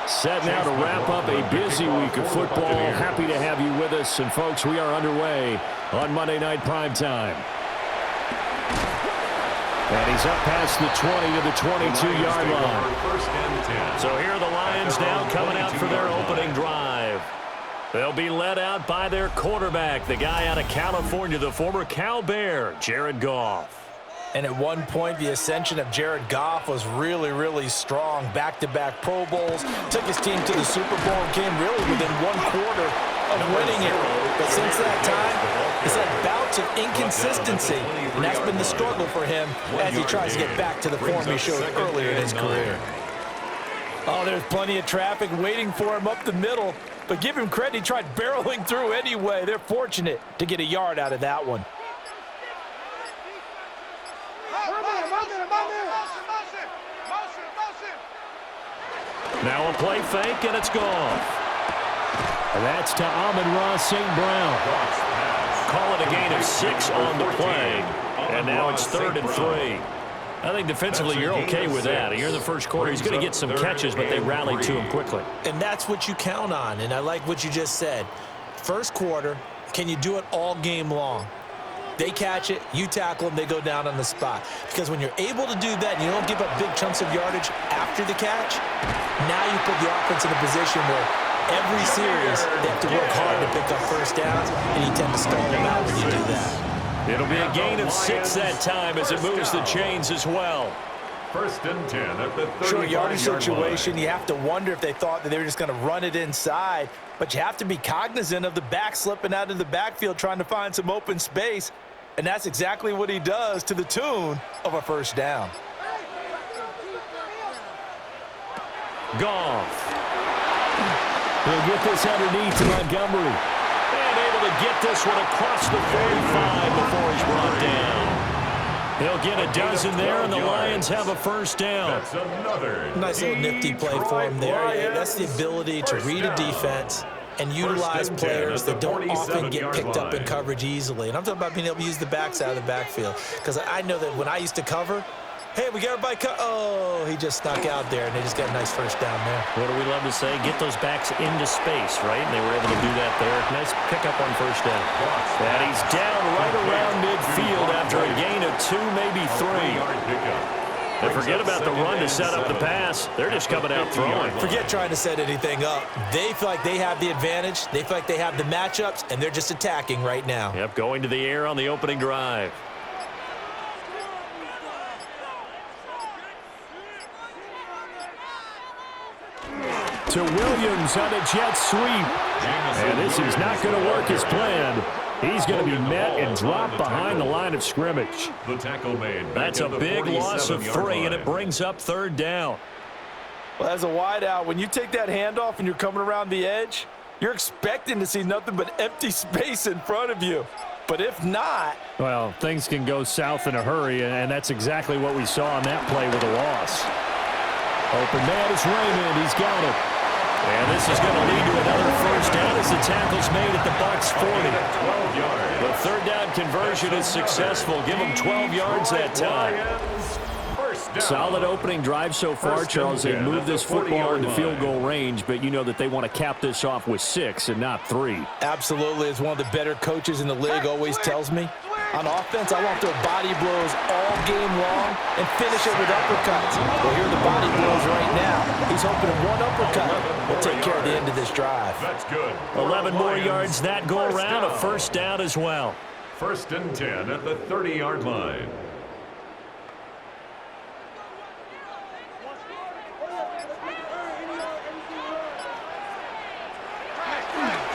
Set now to wrap up a busy week of football. Happy to have you with us. And, folks, we are underway on Monday Night Primetime. And he's up past the 20 to the 22-yard line. So here are the Lions now coming out for their opening drive. They'll be led out by their quarterback, the guy out of California, the former Cal Bear, Jared Goff. And at one point, the ascension of Jared Goff was really, really strong. Back-to-back Pro Bowls, took his team to the Super Bowl and came really within one quarter of winning it. But since that time, he's had bouts of inconsistency, and that's been the struggle for him as he tries to get back to the form he showed earlier in his career. Oh, there's plenty of traffic waiting for him up the middle, but give him credit, he tried barreling through anyway. They're fortunate to get a yard out of that one. Now a play fake, and it's gone. And that's to Amon-Ra St. Brown. Call it a gain of 6 on the play. And now it's 3rd and 3. I think defensively you're okay with that. You're in the first quarter. He's going to get some catches, but they rallied to him quickly. And that's what you count on, and I like what you just said. First quarter, can you do it all game long? They catch it, you tackle them, they go down on the spot. Because when you're able to do that and you don't give up big chunks of yardage after the catch, now you put the offense in a position where every series they have to work hard to pick up first downs, and you tend to stall them out when you do that. It'll be a gain of 6 that time as it moves the chains as well. 1st and 10 at the 35-yard Short yardage situation, line. you have to wonder if they thought that they were just going to run it inside, but you have to be cognizant of the back slipping out of the backfield trying to find some open space. And that's exactly what he does to the tune of a first down. Goff. He'll get this underneath to Montgomery. And able to get this one across the 45 before he's brought down. He'll get a dozen there, and the Lions have a first down. That's another nice little nifty play for him there. That's the ability to read a defense and utilize players that don't often get picked up in coverage easily. And I'm talking about being able to use the backs out of the backfield. Because I know that when I used to cover, hey, we got everybody oh, he just snuck out there, and they just got a nice first down there. What do we love to say? Get those backs into space, right? And they were able to do that there. Nice pickup on first down. And he's down right around midfield after a gain of 2, maybe 3. And forget about the run to set up the pass. They're just coming out throwing. Forget trying to set anything up. They feel like they have the advantage. They feel like they have the matchups, and they're just attacking right now. Yep, going to the air on the opening drive. To Williams on a jet sweep. And this is not going to work as planned. He's going to be met and dropped behind the line of scrimmage. The tackle made. That's a big loss of 3, and it brings up 3rd down. Well, as a wideout, when you take that handoff and you're coming around the edge, you're expecting to see nothing but empty space in front of you. But if not... Well, things can go south in a hurry, and that's exactly what we saw on that play with a loss. Open man is Raymond. He's got it. And this is going to lead to another first down as the tackle's made at the Bucs 40. The 3rd down conversion is successful. Give them 12 yards that time. Solid opening drive so far, Charles. They moved this football into field goal range, but you know that they want to cap this off with 6 and not 3. Absolutely. As one of the better coaches in the league always tells me, on offense, I want to throw body blows all game long and finish it with uppercuts. Well, here are the body blows right now. He's hoping that one uppercut will take care of the end of this drive. That's good. 11 more yards that go around, a first down as well. 1st and 10 at the 30-yard line.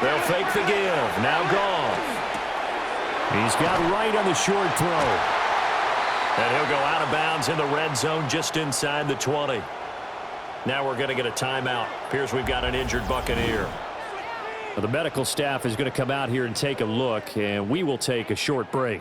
They'll fake the give. Now Goff. He's got right on the short throw. And he'll go out of bounds in the red zone just inside the 20. Now we're going to get a timeout. Appears we've got an injured Buccaneer. Well, the medical staff is going to come out here and take a look, and we will take a short break.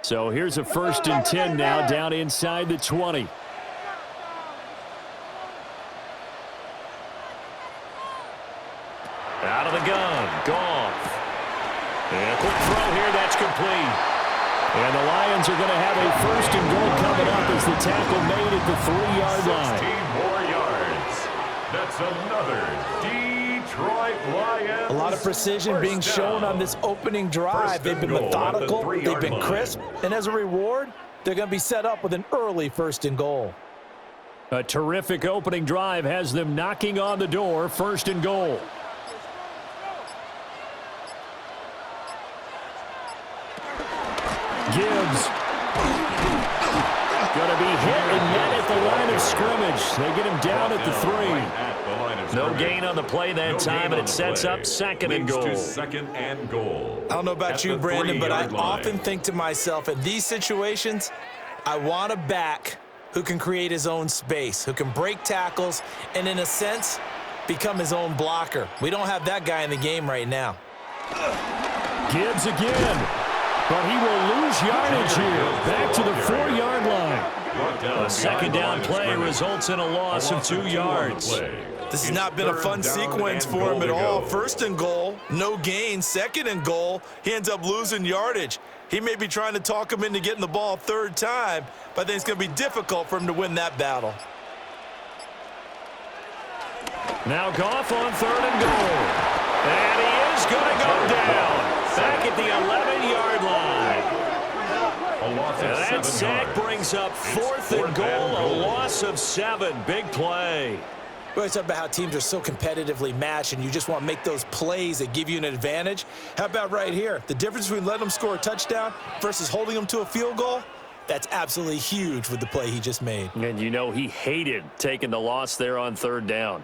So here's a 1st and 10 now down inside the 20. Out of the gun, Goff. And a quick throw here, that's complete. And the Lions are going to have a 1st and goal coming up as the tackle made at the 3-yard line. 16 more yards. That's another Detroit Lions. A lot of precision being shown on this opening drive. They've been methodical, they've been crisp, and as a reward, they're going to be set up with an early 1st and goal. A terrific opening drive has them knocking on the door, 1st and goal. Gibbs going to be hit and met at the line of scrimmage. They get him down at the 3. No gain on the play that time, and it sets up 2nd and goal. I don't know about you, Brandon, but I often think to myself, in these situations, I want a back who can create his own space, who can break tackles, and in a sense, become his own blocker. We don't have that guy in the game right now. Gibbs again. But he will lose yardage here. Back to the 4-yard line. A 2nd down play results in a loss of 2 yards. This has not been a fun sequence for him at all. 1st and goal, no gain. 2nd and goal, he ends up losing yardage. He may be trying to talk him into getting the ball 3rd time, but I think it's going to be difficult for him to win that battle. Now Goff on 3rd and goal. And he is going to go down. Back at the 11-yard line. And that sack brings up 4th and goal, a loss of 7. Big play. We always talk about how teams are so competitively matched and you just want to make those plays that give you an advantage. How about right here? The difference between letting them score a touchdown versus holding them to a field goal, that's absolutely huge with the play he just made. And you know he hated taking the loss there on 3rd down.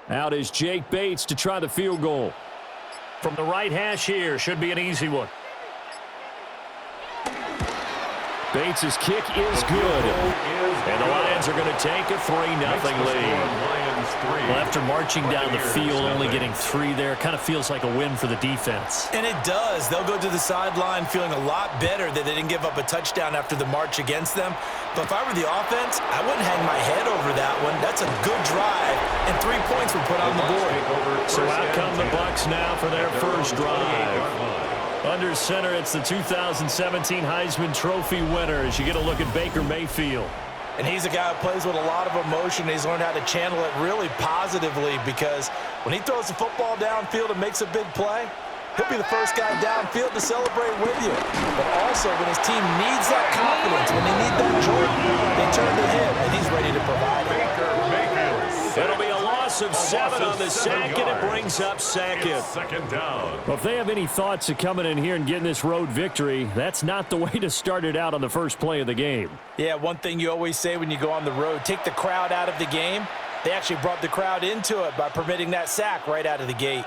Out is Jake Bates to try the field goal. From the right hash here, should be an easy one. Bates' kick is good. And the Lions are going to take a 3-0 lead. Well, after marching down the field, only getting 3 there, kind of feels like a win for the defense. And it does. They'll go to the sideline feeling a lot better that they didn't give up a touchdown after the march against them. But if I were the offense, I wouldn't hang my head over that one. That's a good drive, and 3 points were put on the board. So out come the Bucs now for their first drive. Under center, it's the 2017 Heisman Trophy winner as you get a look at Baker Mayfield. And he's a guy who plays with a lot of emotion. He's learned how to channel it really positively because when he throws the football downfield and makes a big play, he'll be the first guy downfield to celebrate with you. But also, when his team needs that confidence, when they need that joy, they turn to him, and he's ready to provide it. It'll be a loss of 7 on the sack, and it brings up 2nd. 2nd down. Well, if they have any thoughts of coming in here and getting this road victory, that's not the way to start it out on the first play of the game. Yeah, one thing you always say when you go on the road, take the crowd out of the game. They actually brought the crowd into it by permitting that sack right out of the gate.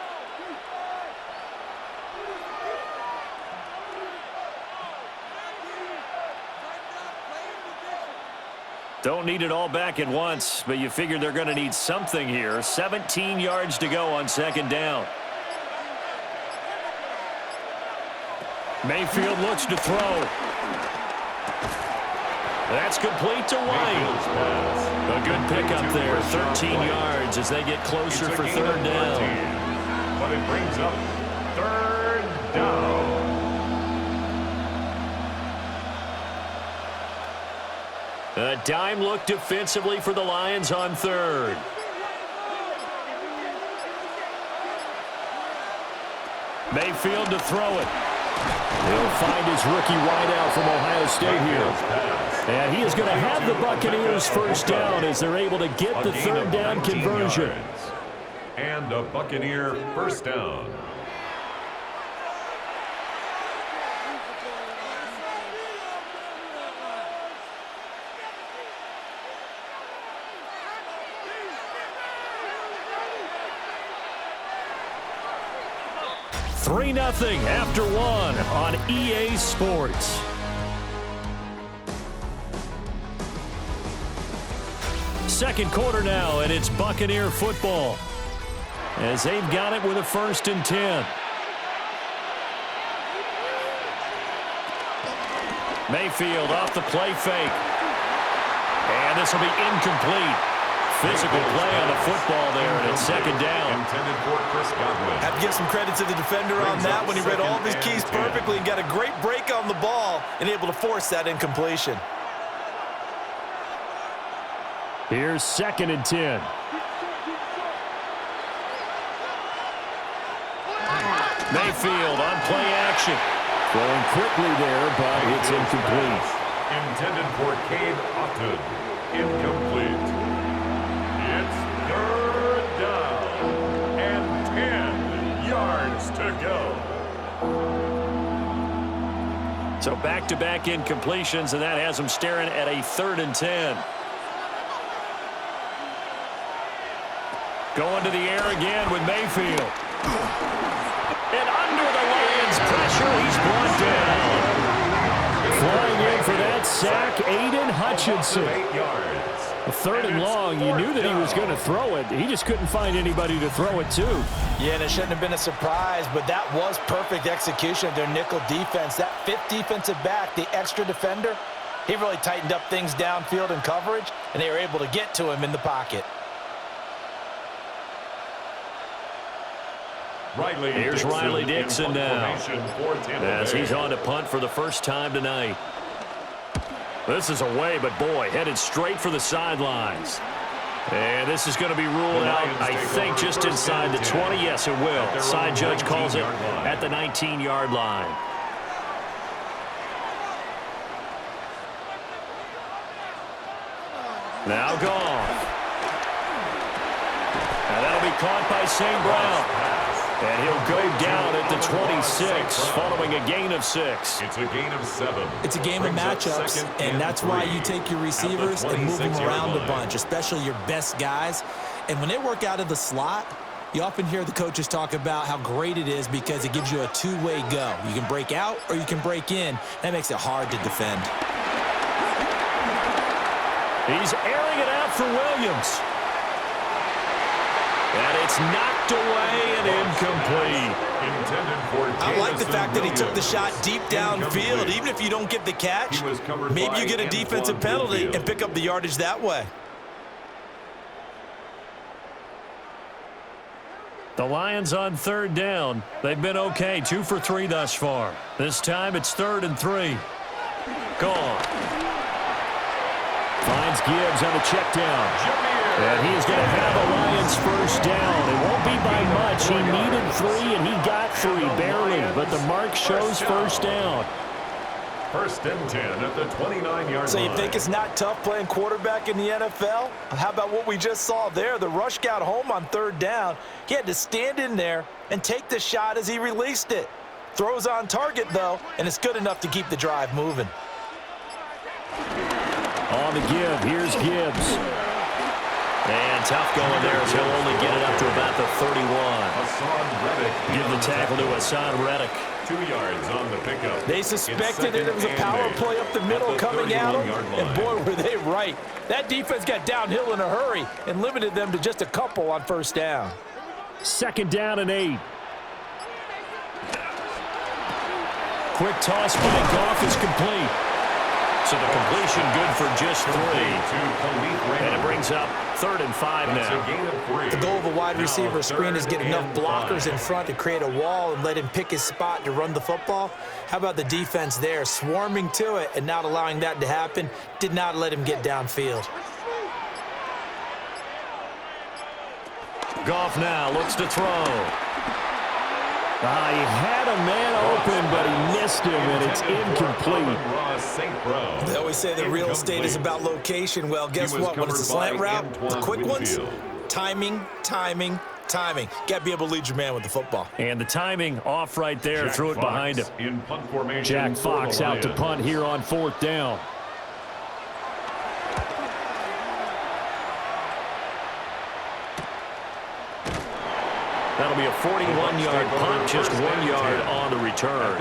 Don't need it all back at once, but you figure they're going to need something here. 17 yards to go on 2nd down. Mayfield looks to throw. That's complete to White. A good pickup there, 13 yards as they get closer for 3rd down. But it brings up 3rd down. A dime look defensively for the Lions on 3rd. Mayfield to throw it. He'll find his rookie wideout from Ohio State here. And he is going to have the Buccaneers first down as they're able to get the 3rd down conversion. And a Buccaneer first down. Three 0 after 1 on EA Sports. Second quarter now, and it's Buccaneer football as they've got it with a 1st and 10. Mayfield off the play fake. And this will be incomplete. Physical play on the football there, and it's second down. Intended for Chris Godwin. Have to give some credit to the defender on that when he read all of his keys perfectly and got a great break on the ball and able to force that incompletion. Here's 2nd and 10. Mayfield on play action. Throwing quickly there, but it's incomplete. Intended for Cade Otton. Incomplete. It's 3rd down and 10 yards to go. So back-to-back incompletions, and that has them staring at a 3rd and 10. Going to the air again with Mayfield. And under the Lions' pressure, he's brought down. Flying in for that sack, Aiden Hutchinson. 8 yards. A 3rd and long, you knew that he was going to throw it. He just couldn't find anybody to throw it to. Yeah, and it shouldn't have been a surprise, but that was perfect execution of their nickel defense. That 5th defensive back, the extra defender, he really tightened up things downfield in coverage, and they were able to get to him in the pocket. Here's Riley Dixon now, as he's on to punt for the first time tonight. This is away, but boy, headed straight for the sidelines. And this is going to be ruled out, I think, just inside the 20. Yes, it will. Side judge calls it at the 19-yard line. Now gone. And that'll be caught by St. Brown. And he'll go down at the 26, following a gain of 6. It's a gain of 7. It's a game of matchups, and that's why you take your receivers and move them around a bunch, especially your best guys. And when they work out of the slot, you often hear the coaches talk about how great it is because it gives you a two-way go. You can break out or you can break in. That makes it hard to defend. He's airing it out for Williams. And it's knocked away and incomplete. I like the fact that he took the shot deep downfield. Even if you don't get the catch, maybe you get a defensive penalty and pick up the yardage that way. The Lions on 3rd down. They've been okay, 2 for 3 thus far. This time it's 3rd and 3. Gone. Finds Gibbs on the check down. And he's going to have a Lions first down. It won't be by much. He needed 3, and he got 3, barely. But the mark shows first down. 1st and 10 at the 29-yard line. So you think it's not tough playing quarterback in the NFL? How about what we just saw there? The rush got home on 3rd down. He had to stand in there and take the shot as he released it. Throws on target, though, and it's good enough to keep the drive moving. On the give, here's Gibbs. And tough going there as he'll only get it up to about the 31. Give the tackle to Hassan Reddick. 2 yards on the pickup. They suspected it was a power play up the middle coming at them, and boy, were they right. That defense got downhill in a hurry and limited them to just a couple on 1st down. 2nd down and 8. Quick toss by Goff is complete. So the completion good for just 3. And it brings up 3rd and 5 now. The goal of a wide receiver screen is get enough blockers in front to create a wall and let him pick his spot to run the football. How about the defense there, swarming to it and not allowing that to happen? Did not let him get downfield. Goff now looks to throw. He had a man open, but he missed him, and it's incomplete. They always say that real estate is about location. Well, guess what? When it's a slant route, the quick ones, timing, timing, timing. Got to be able to lead your man with the football. And the timing off right there, threw it behind him. In punt formation. Jack Fox out to punt here on 4th down. That'll be a 41-yard punt, just 1 yard on the return.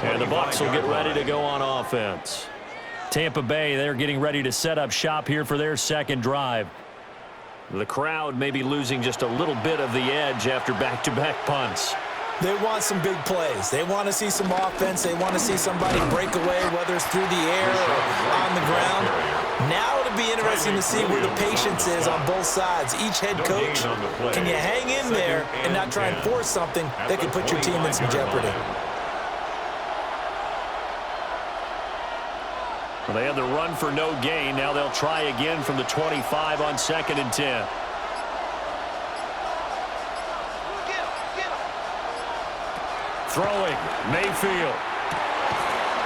And the Bucs will get ready to go on offense. Tampa Bay, they're getting ready to set up shop here for their 2nd drive. The crowd may be losing just a little bit of the edge after back-to-back punts. They want some big plays. They want to see some offense. They want to see somebody break away, whether it's through the air or on the ground. Now it'll be interesting to see where the patience is on both sides. Each head coach, can you hang in there and not try and force something that could put your team in some jeopardy? Well, they had the run for no gain. Now they'll try again from the 25 on 2nd and 10. Throwing, Mayfield.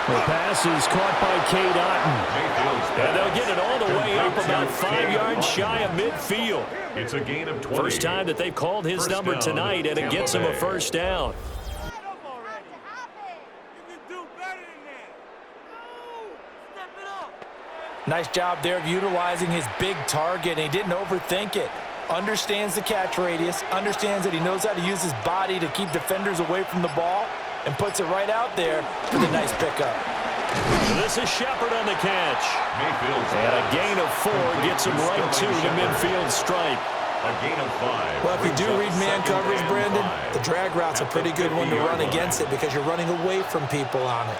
The pass is caught by Cade Otton. And they'll get it all the way up about 5 yards shy of midfield. It's a gain of 20. First time that they've called his number tonight, and it gets him a first down. Nice job there of utilizing his big target, and he didn't overthink it. Understands the catch radius, understands that he knows how to use his body to keep defenders away from the ball, and puts it right out there for the nice pickup. This is Shepard on the catch. And a gain of 4 gets him right to the midfield stripe. A gain of 5. Well, if you do read man coverage, Brandon, the drag route's a pretty good one to run against it because you're running away from people on it.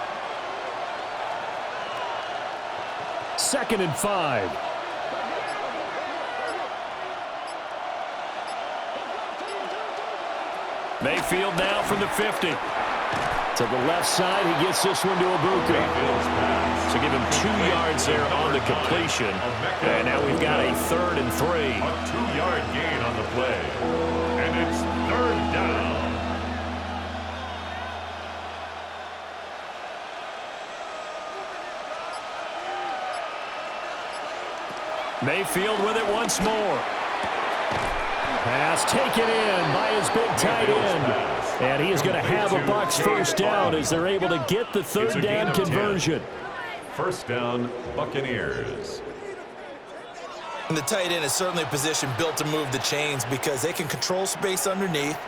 2nd and 5. Mayfield now from the 50. To the left side, he gets this one to Ibuka. So give him 2 yards there on the completion. And now we've got a 3rd and 3. A 2-yard gain on the play. And it's 3rd down. Mayfield with it once more. Pass taken in by his big tight end. And he is going to have a Bucs first down as they're able to get the 3rd down conversion. First down, Buccaneers. And the tight end is certainly a position built to move the chains because they can control space underneath.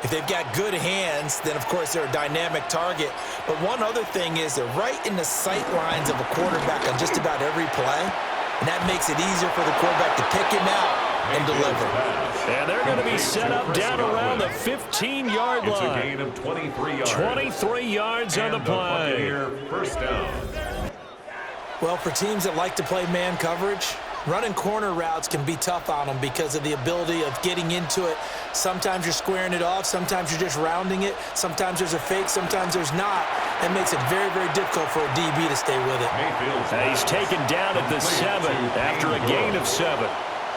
If they've got good hands, then, of course, they're a dynamic target. But one other thing is they're right in the sight lines of a quarterback on just about every play. And that makes it easier for the quarterback to pick him out and deliver. And they're going to be set up down around the 15-yard line. It's a gain of 23 yards. 23 yards on the play. First down. Well, for teams that like to play man coverage, running corner routes can be tough on them because of the ability of getting into it. Sometimes you're squaring it off. Sometimes you're just rounding it. Sometimes there's a fake. Sometimes there's not. That makes it very, very difficult for a DB to stay with it. And he's taken down at the 7 after a gain of 7.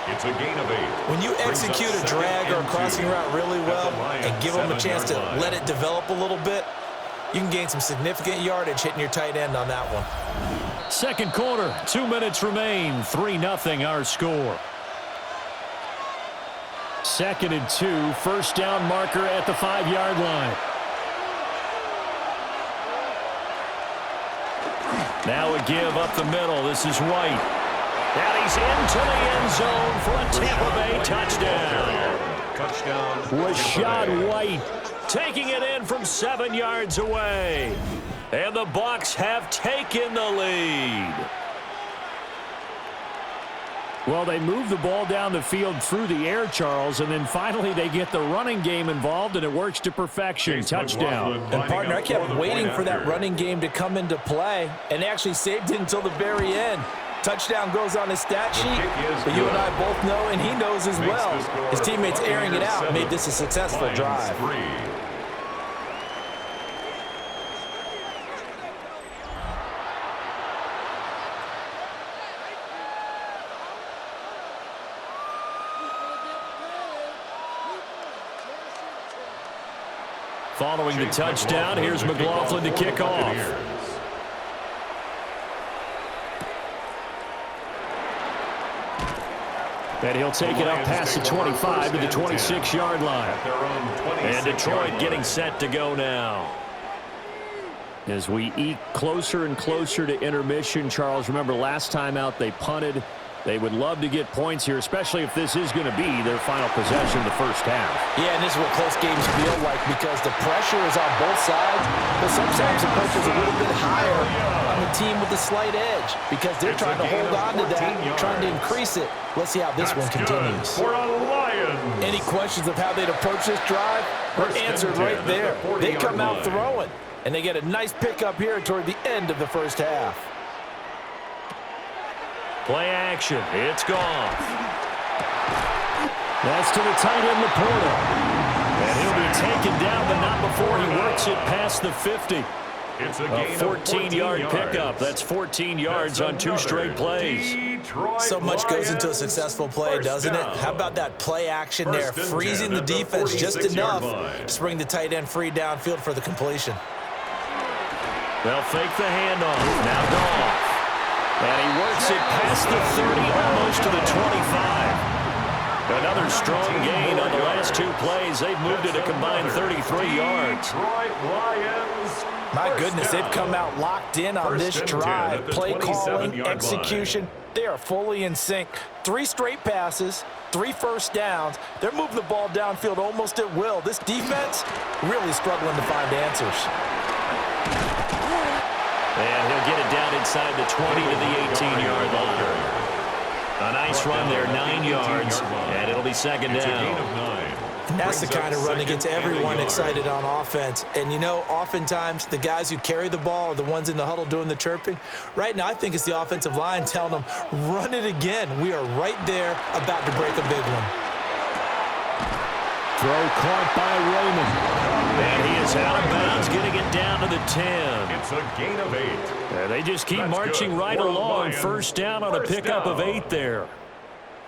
It's a gain of 8. When you execute a drag or a crossing route really well and give them a chance to let it develop a little bit, you can gain some significant yardage hitting your tight end on that one. 2nd quarter, 2 minutes remain. 3-0 our score. 2nd and 2, first down marker at the 5-yard line. Now a give up the middle. This is White. And he's into the end zone for a Tampa Bay touchdown. Rashad White taking it in from 7 yards away. And the Bucs have taken the lead. Well, they move the ball down the field through the air, Charles, and then finally they get the running game involved, and it works to perfection. Touchdown. And, partner, I kept waiting for that running game to come into play, and they actually saved it until the very end. Touchdown goes on his stat sheet, but you and I both know, and he knows as well, his teammates airing it out made this a successful drive. Following the touchdown, here's McLaughlin to kick off. And he'll take it up past the 25 to the 26-yard line. And Detroit getting set to go now. As we eke closer and closer to intermission, Charles, remember last time out they punted. They would love to get points here, especially if this is going to be their final possession in the first half. Yeah, and this is what close games feel like because the pressure is on both sides, but sometimes the pressure is a little bit higher on the team with a slight edge because they're trying to hold on to that, trying to increase it. Let's see how this one continues. For a Lions. Any questions of how they'd approach this drive? We're answered right there. They come out throwing, and they get a nice pickup here toward the end of the first half. Play action. It's gone. That's to the tight end, Laporta. And he'll be taken down, but not before he works it past the 50. It's a 14-yard pickup. That's 14 yards on 2 straight plays. So much goes into a successful play, doesn't it? How about that play action there, freezing the defense just enough to bring the tight end free downfield for the completion. They'll fake the handoff. Now Goff. And he works it past the 30, almost to the 25. Another strong gain on the last 2 plays. They've moved it a combined 33 yards. My goodness, they've come out locked in on this drive. Play calling, execution, they are fully in sync. 3 straight passes, 3 first downs. They're moving the ball downfield almost at will. This defense really struggling to find answers. And he'll get it down inside the 20 to the 18-yard line. A nice run there, 9 yards, and it'll be second down. And that's the kind of run that gets everyone excited on offense. And, you know, oftentimes the guys who carry the ball are the ones in the huddle doing the chirping. Right now, I think it's the offensive line telling them, run it again. We are right there about to break a big one. Throw caught by Raymond. And he is out of bounds, getting it down to the 10. It's a gain of 8. And they just keep marching right along. First down on a pickup of 8 there.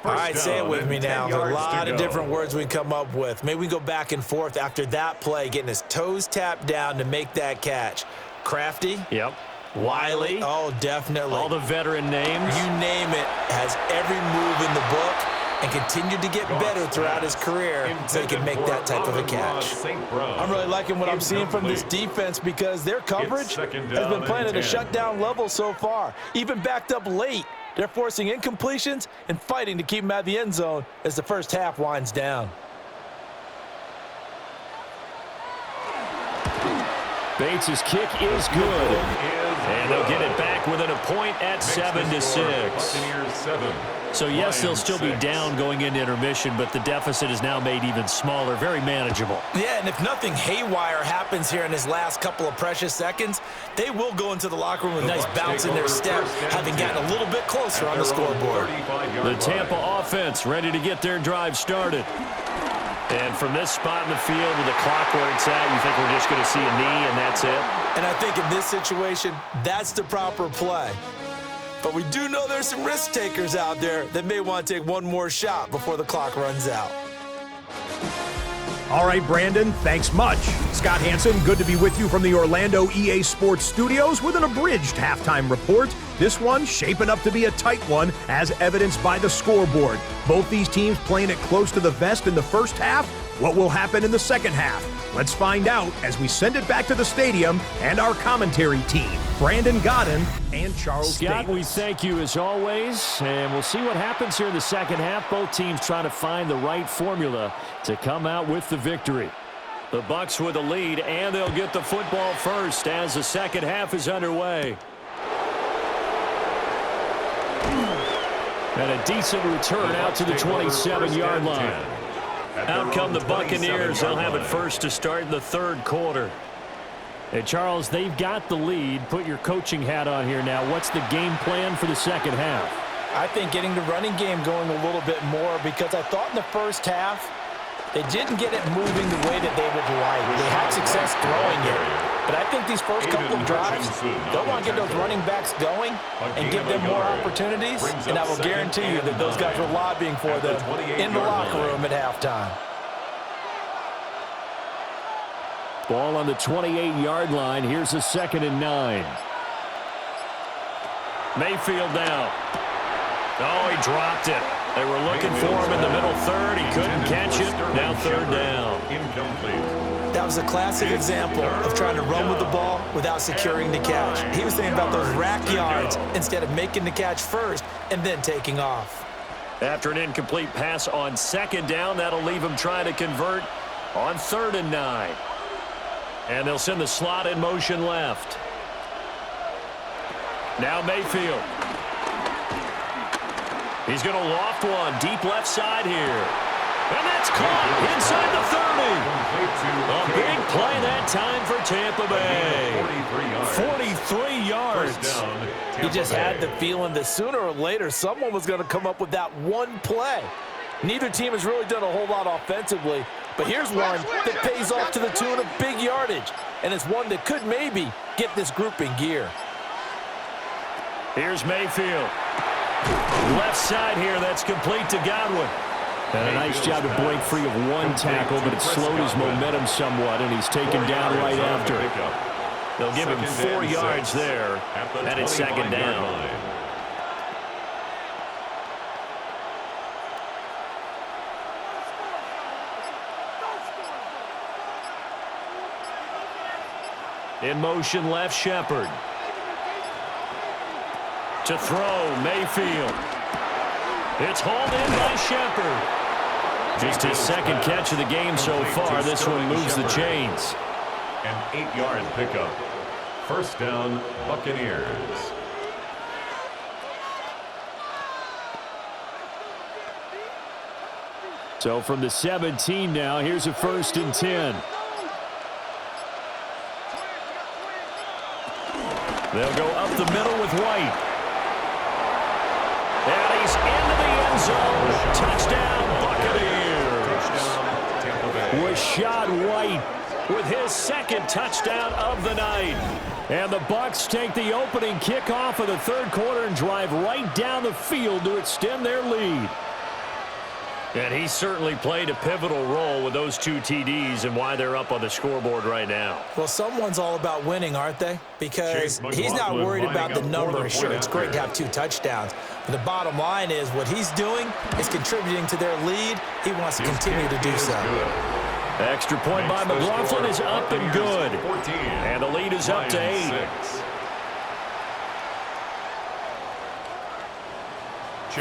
All right, say it with me now. There's a lot of different words we come up with. Maybe we go back and forth after that play, getting his toes tapped down to make that catch. Crafty? Yep. Wiley? Oh, definitely. All the veteran names. You name it. Has every move in the book and continued to get better throughout his career so he can make that type of a catch. I'm really liking what I'm seeing from this defense because their coverage has been playing at a shutdown level so far. Even backed up late, they're forcing incompletions and fighting to keep them out of the end zone as the first half winds down. Bates' kick is good. And they'll get it back within a point at 7-6. So, yes, they'll still be down going into intermission, but the deficit is now made even smaller, very manageable. Yeah, and if nothing haywire happens here in his last couple of precious seconds, they will go into the locker room with a nice bounce in their step, having gotten a little bit closer on the scoreboard. The Tampa offense ready to get their drive started. And from this spot in the field with the clock where it's at, you think we're just going to see a knee and that's it? And I think in this situation, that's the proper play. But we do know there's some risk takers out there that may want to take one more shot before the clock runs out. All right, Brandon, thanks much. Scott Hansen, good to be with you from the Orlando EA Sports Studios with an abridged halftime report. This one shaping up to be a tight one, as evidenced by the scoreboard. Both these teams playing it close to the vest in the first half. What will happen in the second half? Let's find out as we send it back to the stadium and our commentary team, Brandon Godden and Charles Scott, Davis. we thank you as always, and we'll see what happens here in the second half. Both teams trying to find the right formula to come out with the victory. The Bucs with the lead, and they'll get the football first as the second half is underway. And a decent return out to the 27-yard line. Out come the Buccaneers. They'll have it first to start in the third quarter. Hey, Charles, they've got the lead. Put your coaching hat on here now. What's the game plan for the second half? I think getting the running game going a little bit more because I thought in the first half they didn't get it moving the way that they would like. They had success throwing it. But I think these first couple of drives, they'll want to get those running backs going and give them more opportunities. And I will guarantee you that those guys are lobbying for them in the locker room at halftime. Ball on the 28-yard line. Here's a 2nd and 9. Mayfield now. Oh, he dropped it. They were looking for him in the middle third. He couldn't catch it. Now third down. That was a classic example of trying to run with the ball without securing the catch. He was thinking about those rack yards instead of making the catch first and then taking off. After an incomplete pass on 2nd down, that'll leave him trying to convert on 3rd and 9. And they'll send the slot in motion left. Now Mayfield. He's going to loft one deep left side here. And that's caught inside the 30. A big play that time for Tampa Bay. 43 yards. You just had the feeling that sooner or later someone was going to come up with that one play. Neither team has really done a whole lot offensively, but here's one that pays off to the tune of big yardage, and it's one that could maybe get this group in gear. Here's Mayfield. Left side here, that's complete to Godwin. And a nice job to break free of one tackle, but it slowed his momentum somewhat, and he's taken down right after. They'll give him 4 yards there, and it's second down. In motion, left Shepard. To throw, Mayfield. It's hauled in by Shepard. Just his second catch of the game so far. This one moves the chains. An 8-yard pickup. First down, Buccaneers. So from the 17 now, here's a 1st and 10. They'll go up the middle with White. And he's into the end zone. Touchdown, Buccaneers. Rashad White with his second touchdown of the night. And the Bucs take the opening kickoff of the third quarter and drive right down the field to extend their lead. And he certainly played a pivotal role with those 2 TDs and why they're up on the scoreboard right now. Well, someone's all about winning, aren't they? Because he's not worried about the number. Sure, it's great to have 2 touchdowns. But the bottom line is what he's doing is contributing to their lead. He wants to continue to do so. Extra point by McLaughlin is up and good. And the lead is up to 8.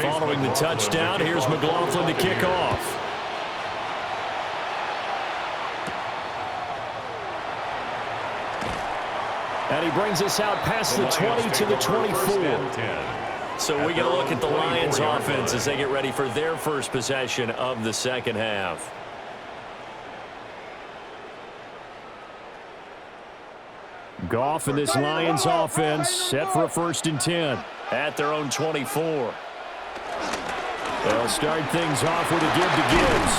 Following the touchdown, here's McLaughlin to kick off. And he brings us out past the 20 to the 24. So we get a look at the Lions offense as they get ready for their first possession of the second half. Goff and this Lions offense set for a 1st and 10 at their own 24. They'll start things off with a give to Gibbs.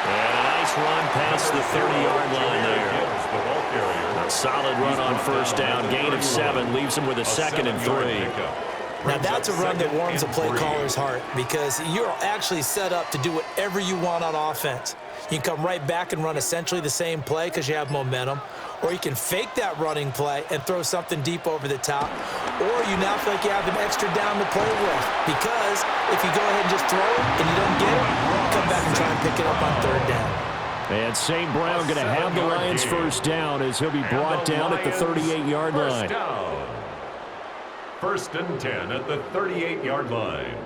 And a nice run past the 30-yard line there. A solid run on first down. Gain of 7 leaves him with a 2nd and 3. Now, that's a run that warms a play caller's heart because you're actually set up to do whatever you want on offense. You can come right back and run essentially the same play because you have momentum, or you can fake that running play and throw something deep over the top, or you now feel like you have an extra down to play with because if you go ahead and just throw it and you don't get it, come back and try and pick it up on 3rd down. And St. Brown going to have the Lions first down as he'll be brought down at the 38-yard line. 1st and 10 at the 38-yard line.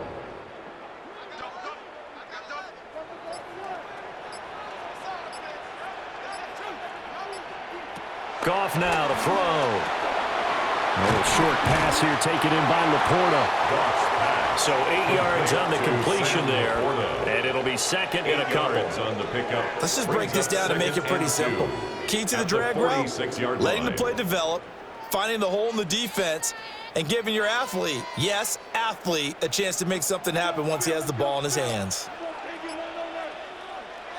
Goff now to throw. A short pass here taken in by Laporta. So 8 yards on the completion there. And it'll be 2nd and a couple. Let's just break this down and make it pretty simple. Key to the drag route, letting the play develop, finding the hole in the defense, and giving your athlete, yes, athlete, a chance to make something happen once he has the ball in his hands.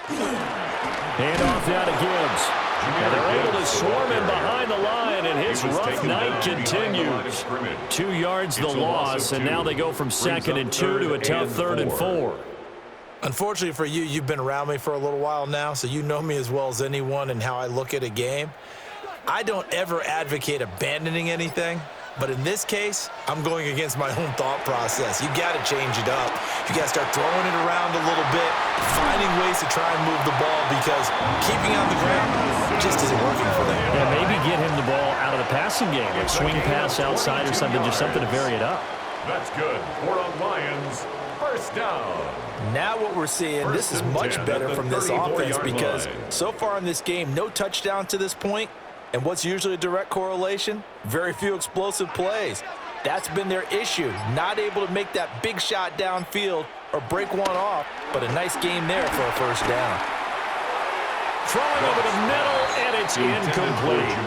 Hand off now to Gibbs. And they're able to swarm him behind the line, and his rough night continues. 2 yards the loss, and now they go from 2nd and 2 to a tough 3rd and 4. Unfortunately for you, you've been around me for a little while now, so you know me as well as anyone and how I look at a game. I don't ever advocate abandoning anything, but in this case, I'm going against my own thought process. You got to change it up. You got to start throwing it around a little bit, finding ways to try and move the ball because keeping it on the ground just isn't working for them. Yeah, maybe get him the ball out of the passing game, like swing pass outside or something, just something to vary it up. That's good. For the Lions, first down. Now what we're seeing, this is much better from this offense because so far in this game, no touchdown to this point. And what's usually a direct correlation? Very few explosive plays. That's been their issue. Not able to make that big shot downfield or break one off, but a nice game there for a first down. Throwing over the middle, and it's incomplete.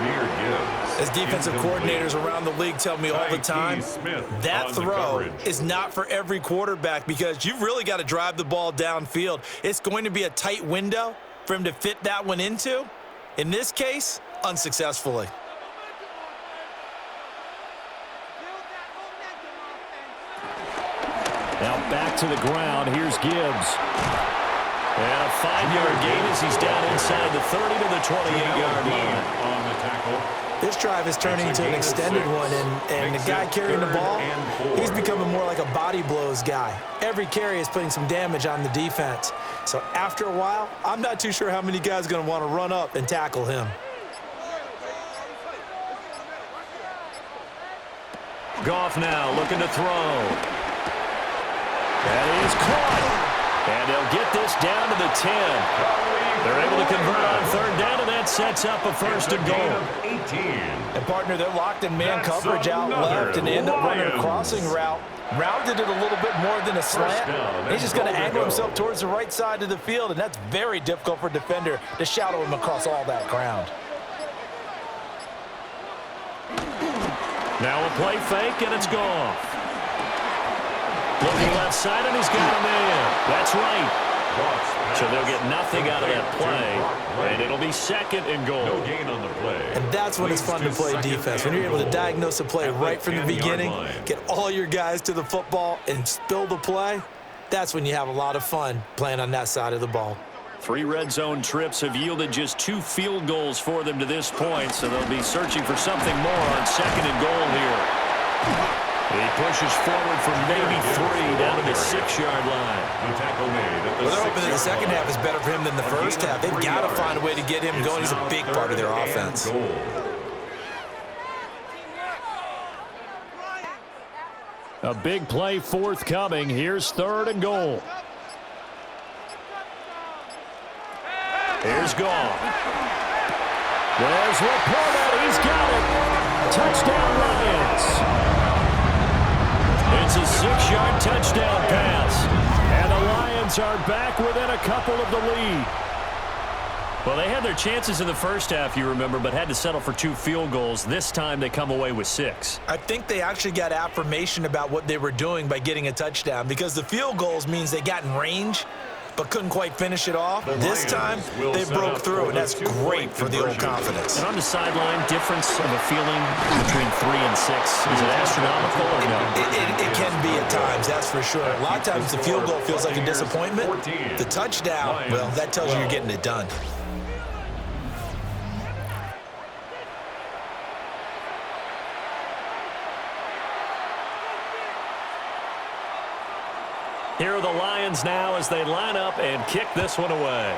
As defensive coordinators around the league tell me all the time, that throw is not for every quarterback because you've really got to drive the ball downfield. It's going to be a tight window for him to fit that one into. In this case, unsuccessfully. Now back to the ground. Here's Gibbs. And a 5-yard gain as he's down inside the 30 to the 28-yard line. On the tackle. This drive is turning into an extended one, and the guy carrying the ball, he's becoming more like a body blows guy. Every carry is putting some damage on the defense. So after a while, I'm not too sure how many guys are going to want to run up and tackle him. Goff now looking to throw. That is caught. And they'll get this down to the 10. They're able to convert on third down, and that sets up a first and goal. And, partner, they're locked in man coverage out left, and they end up running a crossing route. Rounded it a little bit more than a slant. He's just going to angle himself towards the right side of the field, and that's very difficult for a defender to shadow him across all that ground. Now a play fake, and it's Goff. Looking left side, and he's got him in. That's right. So they'll get nothing out of that play, and it'll be second and goal. No gain on the play. And that's when it's fun to play defense. When you're able to diagnose a play right from the beginning, get all your guys to the football, and spill the play, that's when you have a lot of fun playing on that side of the ball. 3 red zone trips have yielded just 2 field goals for them to this point, so they'll be searching for something more on second and goal here. He pushes forward from maybe 3 down to the 6-yard line. Well, they're hoping that the second half is better for him than the first half. They've got to find a way to get him going. He's a big part of their offense. A big play forthcoming. Here's third and goal. Here's Goff. There's Laporta. He's got it. Touchdown, Lions. It's a 6-yard touchdown pass. And the Lions are back within a couple of the lead. Well, they had their chances in the first half, you remember, but had to settle for 2 field goals. This time they come away with 6. I think they actually got affirmation about what they were doing by getting a touchdown because the field goals means they got in range but couldn't quite finish it off. This time, they broke through, and that's great for the old confidence. And on the sideline, difference of a feeling between 3 and 6, is it astronomical or no? It can be at times, that's for sure. A lot of times the field goal feels like a disappointment. The touchdown, well, that tells you you're getting it done. Here are the Lions now as they line up and kick this one away.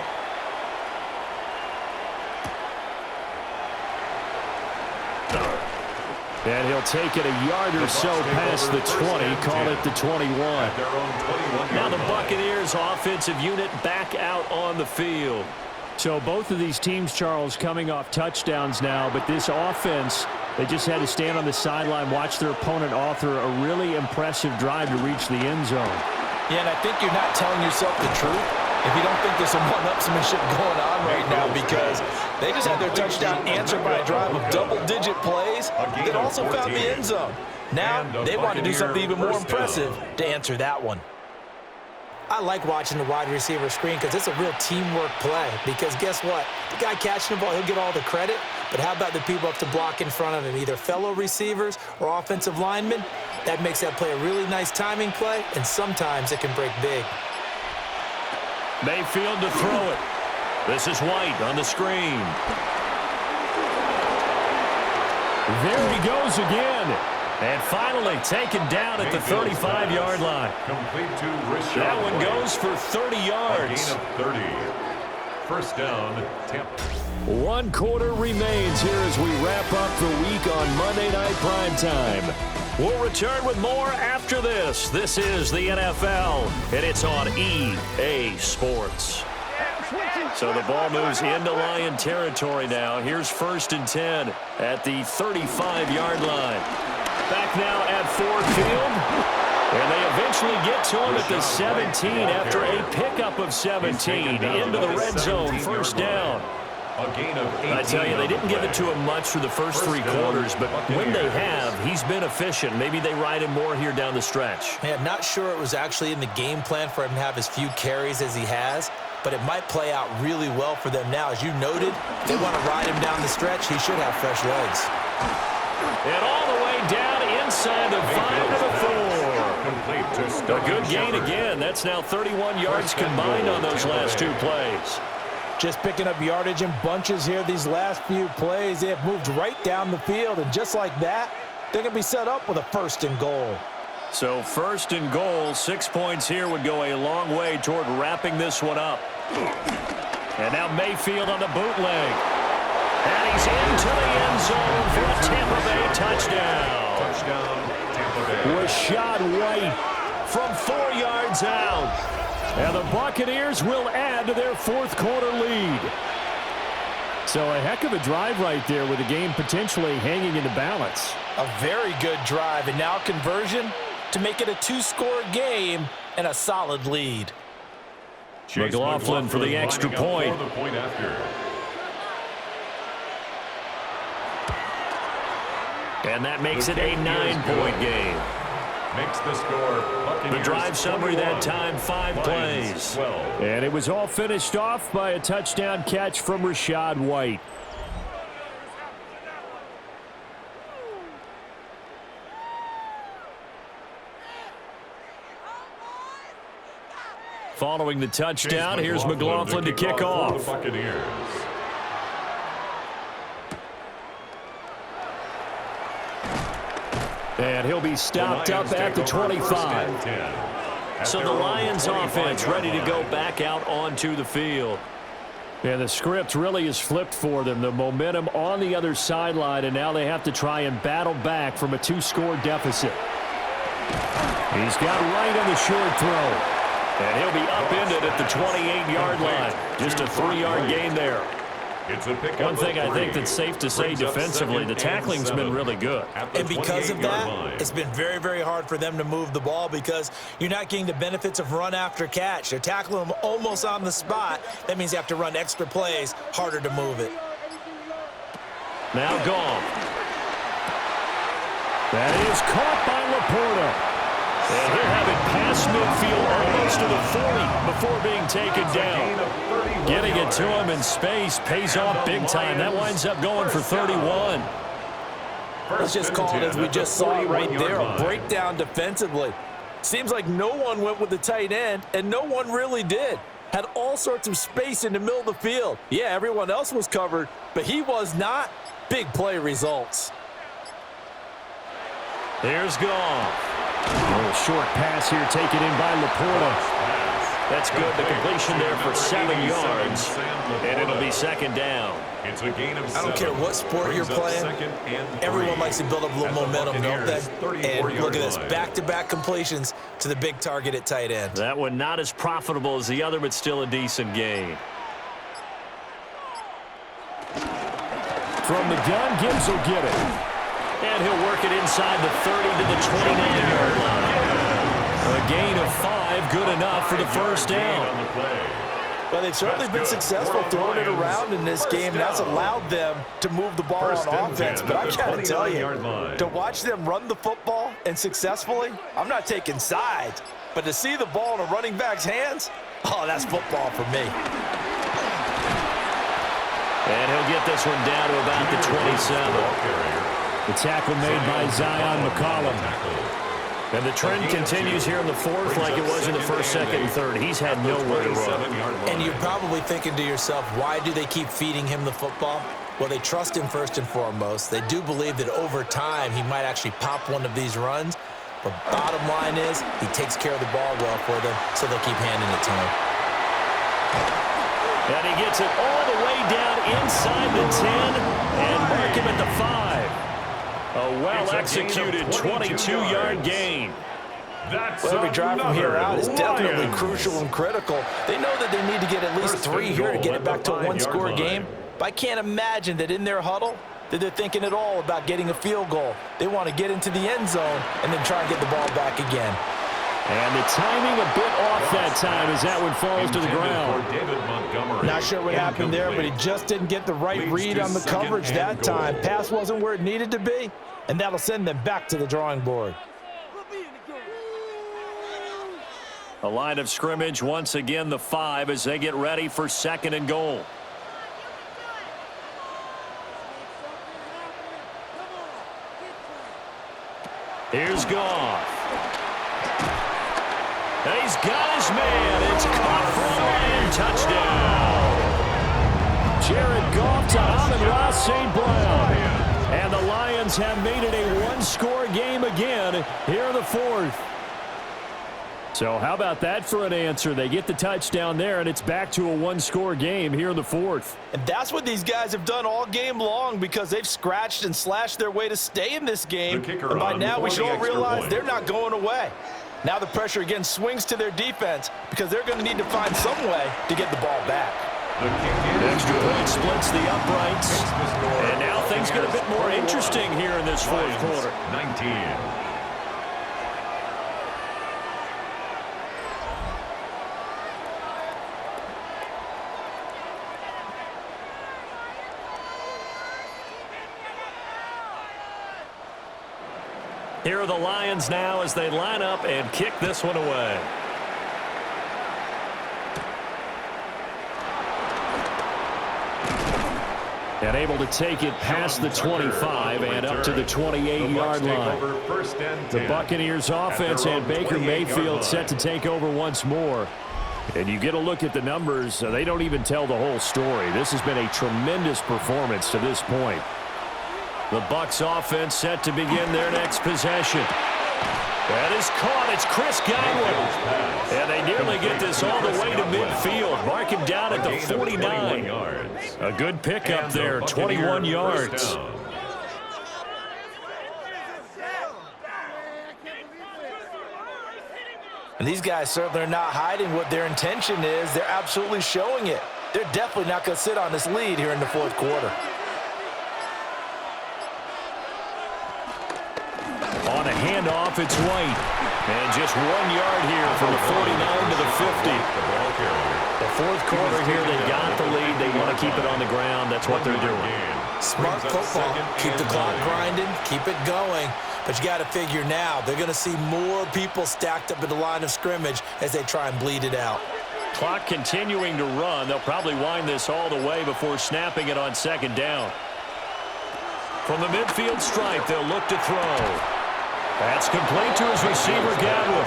And he'll take it a yard or so past the 20, call it the 21. Now the Buccaneers offensive unit back out on the field. So both of these teams, Charles, coming off touchdowns now, but this offense, they just had to stand on the sideline, watch their opponent author a really impressive drive to reach the end zone. Yeah, and I think you're not telling yourself the truth if you don't think there's some one-upsmanship going on right now because they just had their touchdown answered by a drive of double-digit plays that also found the end zone. Now they want to do something even more impressive to answer that one. I like watching the wide receiver screen because it's a real teamwork play because guess what? The guy catching the ball, he'll get all the credit, but how about the people up to block in front of him, either fellow receivers or offensive linemen? That makes that play a really nice timing play, and sometimes it can break big. Mayfield to throw it. This is White on the screen. There he goes again. And finally taken down at the 35-yard line. That one goes for 30 yards. A gain of 30. First down, Tampa. 1 quarter remains here as we wrap up the week on Monday Night Primetime. We'll return with more after this. This is the NFL, and it's on EA Sports. So the ball moves into Lion territory now. Here's 1st and 10 at the 35-yard line. Back now at Ford Field. And they eventually get to him at the 17 after a pickup of 17 into the red zone, first down. I tell you, they didn't give it to him much for the first 3 quarters, but when they have, he's been efficient. Maybe they ride him more here down the stretch. Man, not sure it was actually in the game plan for him to have as few carries as he has, but it might play out really well for them now. As you noted, if they want to ride him down the stretch, he should have fresh legs. And all the way down inside the 5 to the 4. A good gain again. That's now 31 yards combined on those last 2 plays. Just picking up yardage in bunches here these last few plays. They have moved right down the field, and just like that, they're going to be set up with a 1st and goal. So 1st and goal, 6 points here would go a long way toward wrapping this one up. And now Mayfield on the bootleg. And he's into the end zone for a Tampa Bay touchdown. Tampa Bay. Rashad White from 4 yards out. And the Buccaneers will add to their 4th quarter lead. So a heck of a drive right there with the game potentially hanging in the balance. A very good drive, and now conversion to make it a 2-score game and a solid lead. McLaughlin for the extra point. And that makes it a 9-point game. Makes the score Buccaneers. The drive summary that time, 5 plays. And it was all finished off by a touchdown catch from Rashad White. Following the touchdown, here's McLaughlin to kick off. And he'll be stopped up at the 25. So the Lions offense ready to go back out onto the field. And the script really is flipped for them. The momentum on the other sideline, and now they have to try and battle back from a 2-score deficit. He's got Wright on the short throw. And he'll be upended at the 28-yard line. Just a 3-yard gain there. One thing I think that's safe to say defensively, the tackling's been really good. And because of that, it's been very, very hard for them to move the ball because you're not getting the benefits of run after catch. They're tackling them almost on the spot. That means you have to run extra plays, harder to move it. Now Goff. That is caught by Laporta. And he'll have it past midfield almost to the 40 before being taken down. Getting it to him in space pays off big time. That winds up going for 31. Let's just call it as we just saw it right there, a breakdown defensively. Seems like no one went with the tight end, and no one really did. Had all sorts of space in the middle of the field. Yeah, everyone else was covered, but he was not. Big play results. There's Goff. A little short pass here taken in by Laporta. That's good. The completion there for 7 yards. And it'll be 2nd down. It's a gain of 7. I don't care what sport you're playing. Everyone likes to build up a little momentum, don't they? And look at this, back-to-back completions to the big target at tight end. That one not as profitable as the other, but still a decent gain. From the gun, Gibbs will get it. And he'll work it inside the 30 to the 29-yard line. A gain of 5, good enough for the first down. Well, they've certainly been successful throwing it around in this game. That's allowed them to move the ball on offense. But I got to tell you, to watch them run the football and successfully, I'm not taking sides. But to see the ball in a running back's hands, oh, that's football for me. And he'll get this one down to about the 27. The tackle made by Zion McCollum. And the trend continues here in the 4th like it was in the 1st, 2nd, and 3rd. He's had nowhere to run. And you're probably thinking to yourself, why do they keep feeding him the football? Well, they trust him first and foremost. They do believe that over time he might actually pop one of these runs. But bottom line is he takes care of the ball well for them, so they keep handing it to him. And he gets it all the way down inside the 10 and mark him at the 5. A well-executed 22-yard gain. Well, every drive from here out is definitely crucial and critical. They know that they need to get at least 3 here to get it back to a 1-score game. But I can't imagine that in their huddle, that they're thinking at all about getting a field goal. They want to get into the end zone and then try and get the ball back again. And the timing a bit off that time as that one falls to the ground. Not sure what happened there, but he just didn't get the right read on the coverage that time. Pass wasn't where it needed to be, and that'll send them back to the drawing board. A line of scrimmage, once again the 5 as they get ready for 2nd and goal. Here's Goff. And he's got his man. It's caught for a Lion touchdown. Jared Goff to Amon-Ra St. Brown. And the Lions have made it a one-score game again here in the 4th. So how about that for an answer? They get the touchdown there, and it's back to a one-score game here in the 4th. And that's what these guys have done all game long because they've scratched and slashed their way to stay in this game. And by now we should all realize they're not going away. Now the pressure again swings to their defense because they're going to need to find some way to get the ball back. Extra point splits the uprights. And now things get a bit more interesting here in this 4th quarter. 19. Here are the Lions now as they line up and kick this one away. And able to take it past the 25 and up to the 28-yard line. The Buccaneers offense and Baker Mayfield set to take over once more. And you get a look at the numbers, they don't even tell the whole story. This has been a tremendous performance to this point. The Bucs offense set to begin their next possession. That is caught. It's Chris Godwin. And they nearly get this all the way to midfield. Mark him down at the 49. A good pickup there, 21 yards. And these guys certainly are not hiding what their intention is. They're absolutely showing it. They're definitely not going to sit on this lead here in the 4th quarter. On a handoff, it's White. And just 1 yard here from the 49 to the 50. The 4th quarter here, they got the lead. They want to keep it on the ground. That's what they're doing. Smart football. Keep the clock grinding. Keep it going. But you got to figure now, they're going to see more people stacked up at the line of scrimmage as they try and bleed it out. Clock continuing to run. They'll probably wind this all the way before snapping it on 2nd down. From the midfield stripe, they'll look to throw. That's complete to his receiver, Godwin.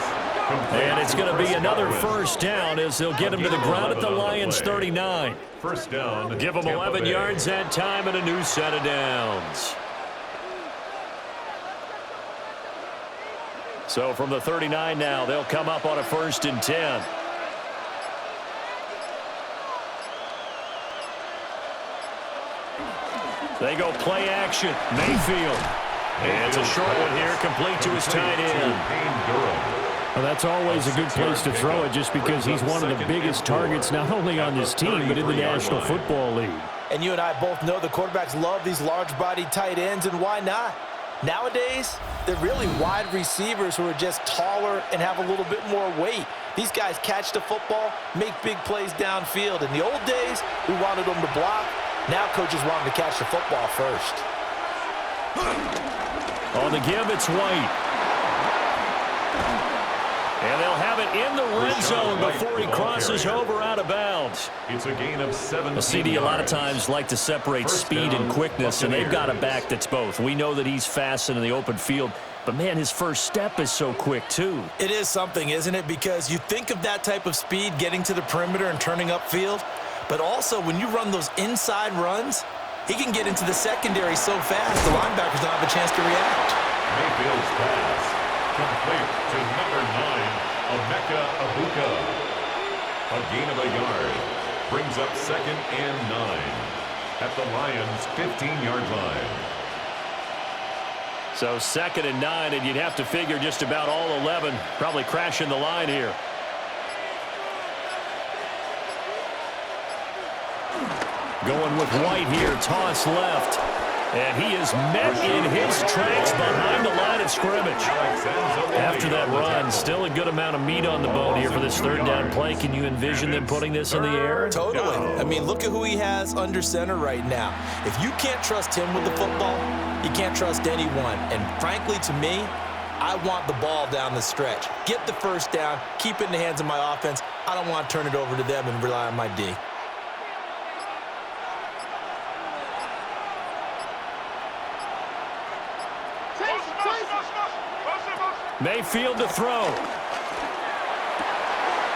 And it's going to be another first down as they'll get him to the ground at the Lions' 39. First down. Give him 11 yards that time and a new set of downs. So from the 39 now, they'll come up on a 1st and 10. They go play action. Mayfield. And it's a short one here, complete to his tight end. Well, that's always a good place to throw it just because he's one of the biggest targets not only on this team but in the National Football League. And you and I both know the quarterbacks love these large-bodied tight ends, and why not? Nowadays, they're really wide receivers who are just taller and have a little bit more weight. These guys catch the football, make big plays downfield. In the old days, we wanted them to block. Now coaches want them to catch the football first. On the give, it's White. And they'll have it in the red zone before he crosses over out of bounds. It's a gain of 7. A CD a lot of times like to separate speed and quickness, and they've got a back that's both. We know that he's fast in the open field, but, man, his first step is so quick, too. It is something, isn't it? Because you think of that type of speed getting to the perimeter and turning upfield, but also when you run those inside runs, he can get into the secondary so fast the linebackers don't have a chance to react. Mayfield's pass complete to number 9, Emeka Egbuka. A gain of a yard brings up 2nd and 9 at the Lions' 15-yard line. So 2nd and 9, and you'd have to figure just about all 11 probably crashing the line here. Going with White here, toss left. And he is met in his tracks behind the line of scrimmage. After that run, still a good amount of meat on the bone here for this third down play. Can you envision them putting this in the air? Totally. I mean, look at who he has under center right now. If you can't trust him with the football, you can't trust anyone. And frankly, to me, I want the ball down the stretch. Get the first down, keep it in the hands of my offense. I don't want to turn it over to them and rely on my D. Mayfield to throw.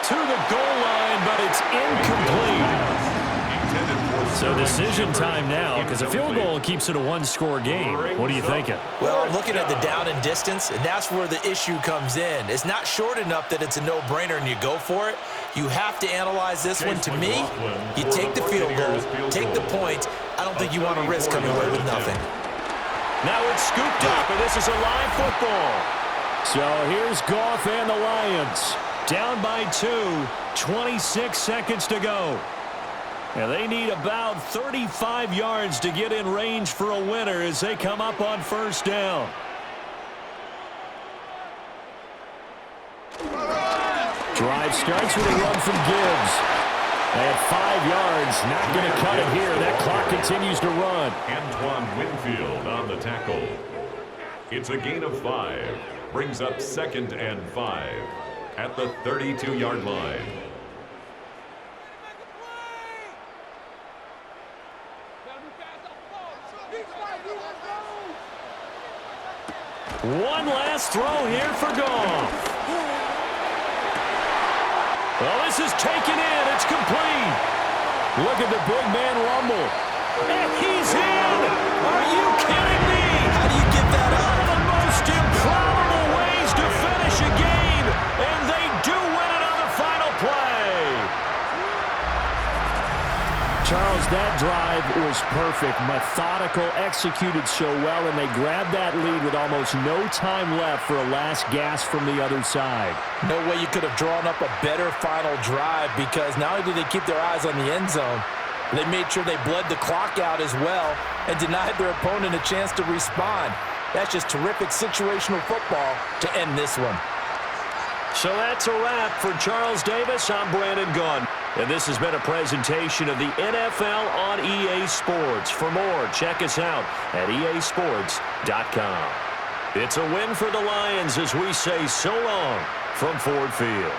To the goal line, but it's incomplete. So decision time now, because a field goal keeps it a one-score game. What are you thinking? Well, I'm looking at the down and distance, and that's where the issue comes in. It's not short enough that it's a no-brainer and you go for it. You have to analyze this one. To me, you take the field goal, take the points. I don't think you want to risk coming away with nothing. Now it's scooped up, and this is a live football. So here's Goff and the Lions. Down by 2, 26 seconds to go. And they need about 35 yards to get in range for a winner as they come up on first down. Drive starts with a run from Gibbs. At 5 yards, not going to cut it here. That clock continues to run. Antoine Winfield on the tackle. It's a gain of 5. Brings up 2nd and 5 at the 32-yard line. One last throw here for Goff. Well, this is taken in. It's complete. Look at the big man rumble. And he's in. Are you kidding me? How do you get that up? One of the most improbable ways to finish a game. And they do win it on the final play. Charles, that drive was perfect. Methodical, executed so well, and they grabbed that lead with almost no time left for a last gasp from the other side. No way you could have drawn up a better final drive, because not only did they keep their eyes on the end zone, they made sure they bled the clock out as well and denied their opponent a chance to respond. That's just terrific situational football to end this one. So that's a wrap for Charles Davis. I'm Brandon Gunn. And this has been a presentation of the NFL on EA Sports. For more, check us out at easports.com. It's a win for the Lions as we say so long from Ford Field.